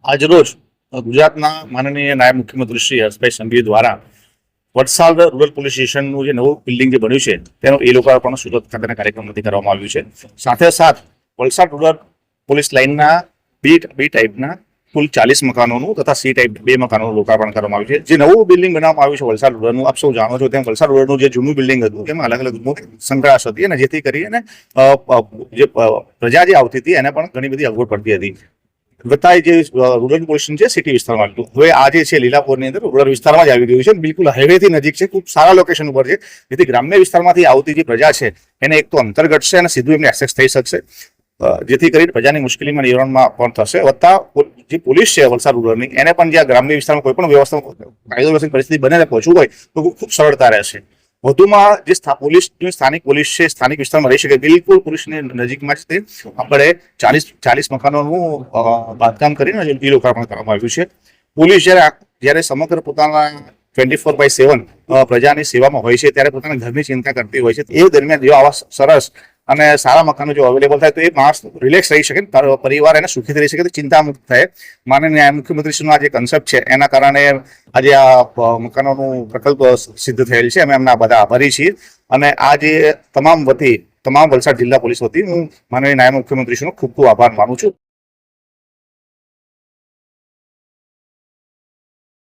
આજરોજ ગુજરાતના માનનીય નાયબ મુખ્યમંત્રી શ્રી હર્ષભાઈ સંઘવી દ્વારા વડસાદ રૂરલ પોલીસ સ્ટેશનનું જે નવું બિલ્ડિંગ જે બન્યું છે તેનું એ લોકાર્પણ સુરત ખાતેના કાર્યક્રમથી કરવામાં આવ્યું છે. સાથે સાથ વલસાડ રૂરલ પોલીસ લાઇનના બી ટાઈપના કુલ 40 મકાનોનું તથા સી ટાઈપ 2 મકાનોનું લોકાર્પણ કરવામાં આવ્યું છે. જે નવું બિલ્ડિંગ બનાવવામાં આવ્યું છે વલસાડ રૂરલનું, આપ સૌ જાણો છો તેમ વલસાડ રૂરલનું જે જૂનું બિલ્ડિંગ હતું તેમાં અલગ અલગ સંકળાશ હતી અને જેથી કરીને જે પ્રજા જે આવતી હતી એને પણ ઘણી બધી અગવડ પડતી હતી. બતાય જે રૂરલ પોલીસ સ્ટેશન છે સિટી વિસ્તારમાં હતું, હવે આ જે છે લીલાપુરની અંદર રૂરલ વિસ્તારમાં જ આવી રહ્યું છે, બિલકુલ હાઈવેથી નજીક છે, ખૂબ સારા લોકેશન ઉપર છે, જેથી ગ્રામ્ય વિસ્તારમાંથી આવતી જે પ્રજા છે એને એક તો અંતર ઘટશે અને સીધું એમને એક્સેસ થઈ શકશે, જેથી કરીને પ્રજાની મુશ્કેલીમાં નિવારણમાં પણ થશે. વત્તા જે પોલીસ છે વલસાડ રૂરલની એને પણ જ્યાં ગ્રામ્ય વિસ્તારમાં કોઈ પણ વ્યવસ્થા કાયદોલક્ષી પરિસ્થિતિ બને પહોંચવું હોય તો ખૂબ સરળતા રહેશે. વધુમાં જે સ્થાનિક પોલીસ છે સ્થાનિક વિસ્તારમાં રહી શકે, બિલકુલ પોલીસની નજીકમાં જ તે આપણે 40 મકાનોનું બાંધકામ કરીને એ લોકાર્પણ કરવામાં આવ્યું છે. પોલીસ જ્યારે સમગ્ર પોતાના 24/7 પ્રજાની સેવામાં હોય છે ત્યારે પોતાના ઘરની ચિંતા કરતી હોય છે. એ દરમિયાન જો આવા સરસ અને સારા મકાનો જો અવેલેબલ થાય તો એ માણસ રિલેક્સ રહી શકે, પરિવાર એને સુખીથી રહી શકે, ચિંતા મુક્ત થાય. માનનીય મુખ્યમંત્રીશ્રીનો આ જે કન્સેપ્ટ છે એના કારણે આજે આ મકાનોનું પ્રકલ્પ સિદ્ધ થયેલ છે. અમે એમના બધા આભારી છીએ અને આ જે તમામ વલસાડ જિલ્લા પોલીસ વતી હું માનનીય નાયબ મુખ્યમંત્રીશ્રીનો ખૂબ ખૂબ આભાર માનું છું.